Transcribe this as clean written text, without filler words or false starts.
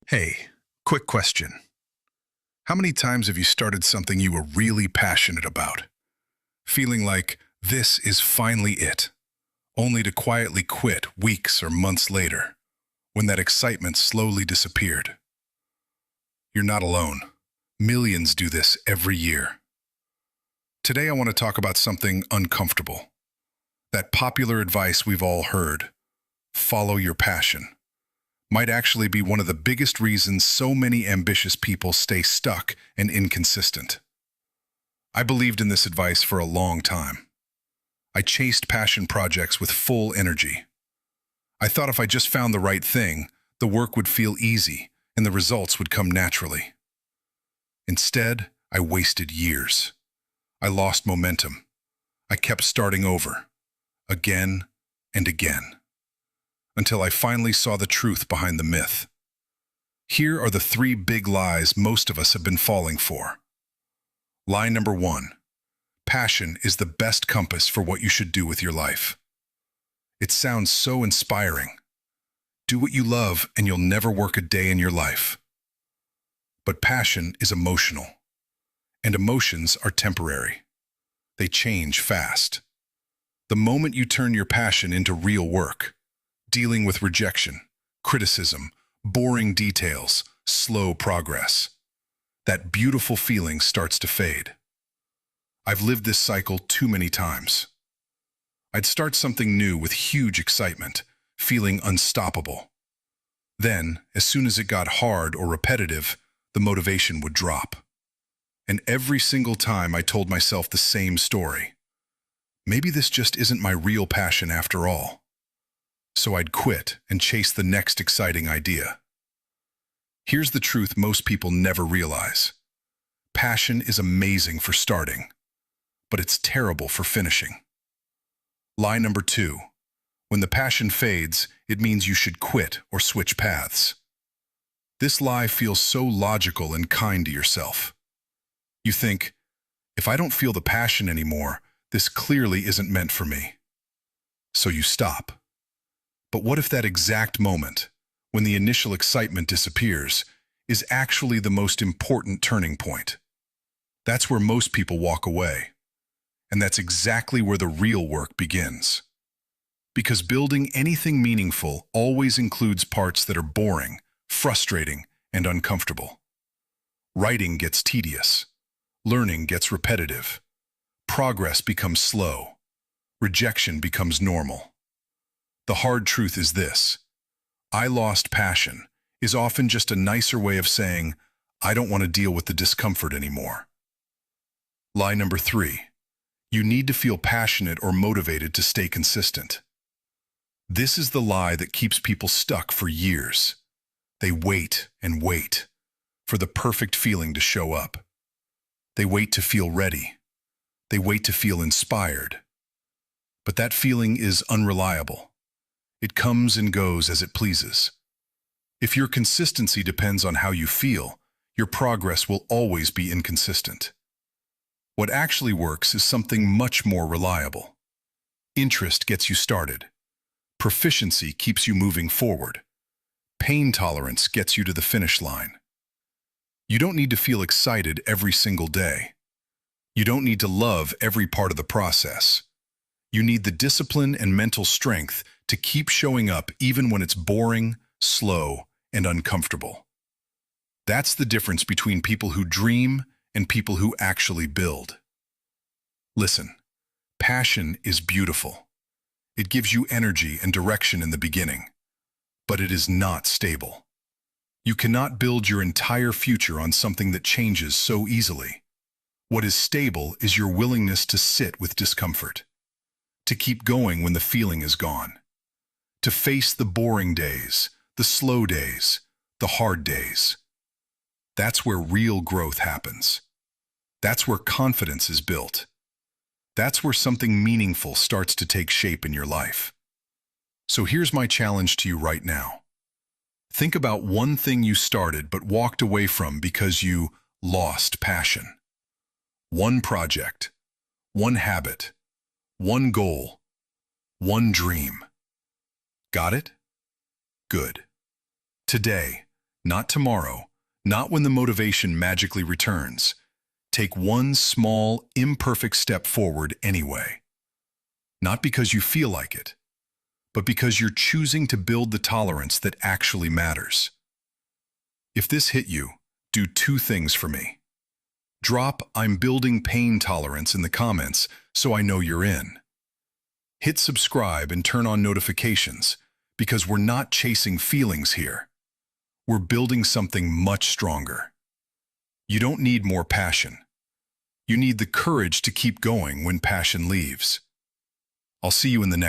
Hey, quick question. How many times have you started something you were really passionate about, feeling like this is finally it, only to quietly quit weeks or months later, when that excitement slowly disappeared? You're not alone. Millions do this every year. Today I want to talk about something uncomfortable. That popular advice we've all heard, follow your passion, might actually be one of the biggest reasons so many ambitious people stay stuck and inconsistent. I believed in this advice for a long time. I chased passion projects with full energy. I thought if I just found the right thing, the work would feel easy and the results would come naturally. Instead, I wasted years. I lost momentum. I kept starting over, again and again, until I finally saw the truth behind the myth. Here are the three big lies most of us have been falling for. Lie number one: passion is the best compass for what you should do with your life. It sounds so inspiring. Do what you love and you'll never work a day in your life. But passion is emotional, and emotions are temporary. They change fast. The moment you turn your passion into real work, dealing with rejection, criticism, boring details, slow progress, that beautiful feeling starts to fade. I've lived this cycle too many times. I'd start something new with huge excitement, feeling unstoppable. Then, as soon as it got hard or repetitive, the motivation would drop. And every single time I told myself the same story. Maybe this just isn't my real passion after all. So I'd quit and chase the next exciting idea. Here's the truth most people never realize. Passion is amazing for starting, but it's terrible for finishing. Lie number two: when the passion fades, it means you should quit or switch paths. This lie feels so logical and kind to yourself. You think, if I don't feel the passion anymore, this clearly isn't meant for me. So you stop. But what if that exact moment, when the initial excitement disappears, is actually the most important turning point? That's where most people walk away. And that's exactly where the real work begins. Because building anything meaningful always includes parts that are boring, frustrating, and uncomfortable. Writing gets tedious. Learning gets repetitive. Progress becomes slow. Rejection becomes normal. The hard truth is this: I lost passion is often just a nicer way of saying, I don't want to deal with the discomfort anymore. Lie number three: you need to feel passionate or motivated to stay consistent. This is the lie that keeps people stuck for years. They wait and wait for the perfect feeling to show up. They wait to feel ready. They wait to feel inspired. But that feeling is unreliable. It comes and goes as it pleases. If your consistency depends on how you feel, your progress will always be inconsistent. What actually works is something much more reliable. Interest gets you started. Proficiency keeps you moving forward. Pain tolerance gets you to the finish line. You don't need to feel excited every single day. You don't need to love every part of the process. You need the discipline and mental strength to keep showing up even when it's boring, slow, and uncomfortable. That's the difference between people who dream and people who actually build. Listen, passion is beautiful. It gives you energy and direction in the beginning, but it is not stable. You cannot build your entire future on something that changes so easily. What is stable is your willingness to sit with discomfort, to keep going when the feeling is gone, to face the boring days, the slow days, the hard days. That's where real growth happens. That's where confidence is built. That's where something meaningful starts to take shape in your life. So here's my challenge to you right now. Think about one thing you started but walked away from because you lost passion. One project, one habit, one goal, one dream. Got it? Good. Today, Not tomorrow, not when the motivation magically returns. Take one small, imperfect step forward anyway. Not because you feel like it, but because you're choosing to build the tolerance that actually matters. If this hit you, do two things for me. Drop "I'm building pain tolerance" in the comments so I know you're in. Hit subscribe and turn on notifications, because we're not chasing feelings here. We're building something much stronger. You don't need more passion. You need the courage to keep going when passion leaves. I'll see you in the next